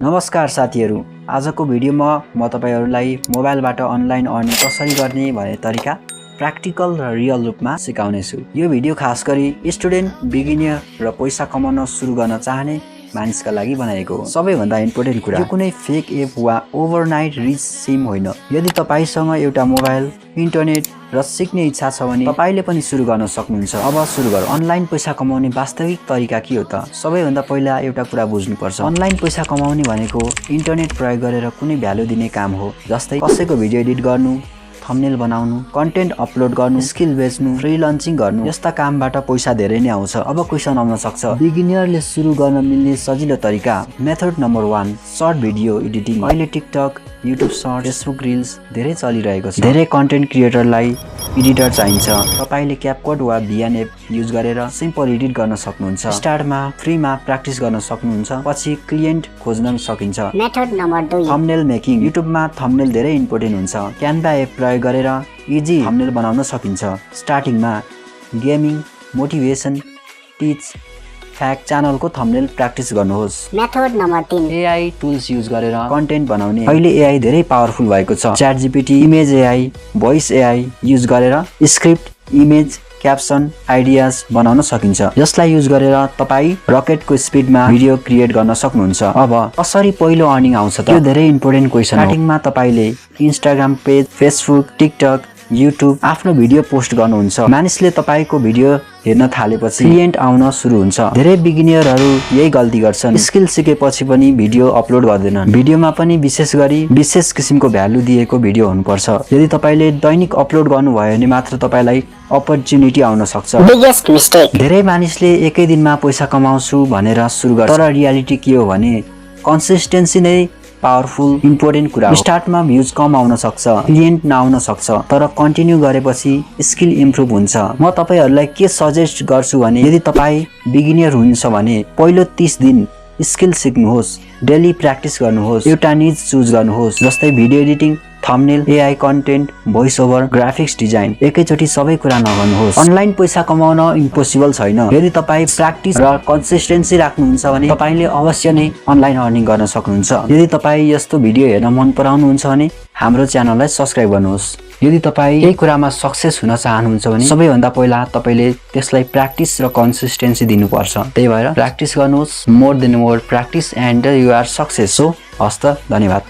नमस्कार साथीहरु, आजको भिडियोमा म तपाईहरुलाई मोबाइलबाट अनलाइन अर्निङ कसरी गर्ने भन्ने तरिका प्र्याक्टिकल र रियल रूपमा सिकाउने छु। यो भिडियो खास गरी स्टुडेन्ट, बिगिनर र पैसा कमाउन सुरु गर्न चाहने मानिसका लागि बनाएको हो। सबैभन्दा इम्पोर्टेन्ट कुरा, यो कुनै फेक एप वा ओभरनाइट रिच सिम होइन। यदि तपाईसँग एउटा मोबाइल, इन्टरनेट र सिक्ने इच्छा छ भने तपाईले पनि सुरु गर्न सक्नुहुन्छ। अब सुरु गरौँ। अनलाइन पैसा कमाउने वास्तविक तरिका के हो त? सबैभन्दा पहिला एउटा कुरा बुझ्नुपर्छ। अनलाइन पैसा कमाउने भनेको इन्टरनेट प्रयोग गरेर कुनै भ्यालु दिने काम हो। जस्तै कसैको भिडियो एडिट गर्नु, थम्बनेल बनाउनु, कन्टेन्ट अपलोड गर्नु, स्किल बेच्नु, फ्रीलान्सिङ गर्नु, यस्ता कामबाट पैसा धेरै नै आउँछ। अब क्वेशन आउन सक्छ, बिगिनरले सुरु गर्न मिल्ने सजिलो तरिका। Method number 1, short video editing. अहिले TikTok, YouTube short, Facebook reels धेरै चलिरहेको छ। धेरै कन्टेन्ट क्रिएटरलाई एडिटर चाहिन्छ। तपाईले क्यापकट वा भिएन एप युज गरेर सिम्पल एडिट गर्न सक्नुहुन्छ। स्टार्टमा फ्रीमा प्र्याक्टिस गर्न सक्नुहुन्छ, पछि क्लिएन्ट खोज्न सकिन्छ। Method number 2, thumbnail making. युट्युबमा थम्बनेल धेरै इम्पोर्टेन्ट हुन्छ। क्यानभा एप प्रयोग गरेर इजी थम्बनेल बनाउन सकिन्छ। स्टार्टिङमा गेमिङ, मोटिभेसन, टिच, फ्याक्ट च्यानलको थम्बनेल प्र्याक्टिस गर्नुहोस्। Method number 3, AI tools use गरेर कन्टेन्ट बनाउने। अहिले एआई धेरै पावरफुल भएको छ। Chat GPT, image AI, voice AI use गरेर स्क्रिप्ट, इमेज, क्याप्सन, आइडियाज बनाउन सकिन्छ। यसलाई युज गरेर तपाई रकेटको स्पिडमा भिडियो क्रिएट गर्न सक्नुहुन्छ। अब कसरी पहिलो अर्निङ आउँछ त? यो धेरै इम्पोर्टेन्ट क्वेशन हो। स्टार्टिङमा तपाईले Instagram page, Facebook, TikTok, YouTube आफ्नो भिडियो पोस्ट गर्नुहुन्छ। मानिसले तपाईको भिडियो हेर्न थालेपछि क्लिएन्ट आउन सुरु हुन्छ। धेरै बिगिनरहरू यही गल्ती गर्छन्। स्किल सिकेपछि पनि भिडियो अपलोड गर्दैनन्। भिडियोमा पनि विशेष गरी विशेष किसिमको भ्यालु दिएको भिडियो हुनुपर्छ। यदि तपाईले दैनिक अपलोड गर्नुभयो भने मात्र तपाईलाई अपर्च्युनिटी आउन सक्छ। Biggest mistake. धेरै मानिसले एकै दिनमा पैसा कमाउँछु भनेर सुरु गर्छ, तर रियालिटी के हो भने कन्सिस्टेन्सी नै पावरफुल इम्पोर्टेन्ट कुरा हो। स्टार्टमा भ्युज कम आउन सक्छ, क्लिएन्ट नआउन सक्छ, तर कन्टिन्यू गरेपछि स्किल इम्प्रुभ हुन्छ। म तपाईहरुलाई के सजेस्ट गर्छु भने यदि तपाई बिगिनर हुनुहुन्छ भने पहिलो 30 दिन स्किल सिक्नुहोस्, डेली प्र्याक्टिस गर्नुहोस्, एउटा निज चुज गर्नुहोस्। जस्तै video editing, thumbnail, AI content, voice over, graphics design. एकैचोटी सबै कुरा नगर्नुहोस्। अनलाइन पैसा कमाउन इम्पोसिबल छैन। यदि तपाई प्र्याक्टिस र कन्सिस्टेन्सी राख्नुहुन्छ भने तपाईले अवश्य नै अनलाइन अर्निङ गर्न सक्नुहुन्छ। यदि तपाई यस्तो भिडियो हेर्न मन पराउनुहुन्छ भने हाम्रो च्यानललाई सब्स्क्राइब गर्नुहोस्। यदि तपाई यही कुरामा सक्सेस हुन चाहनुहुन्छ भने सबैभन्दा पहिला तपाईले त्यसलाई प्र्याक्टिस र कन्सिस्टेन्सी दिनुपर्छ। त्यही भएर प्र्याक्टिस गर्नुहोस्। More than more practice and you are success. So हस्त, धन्यवाद।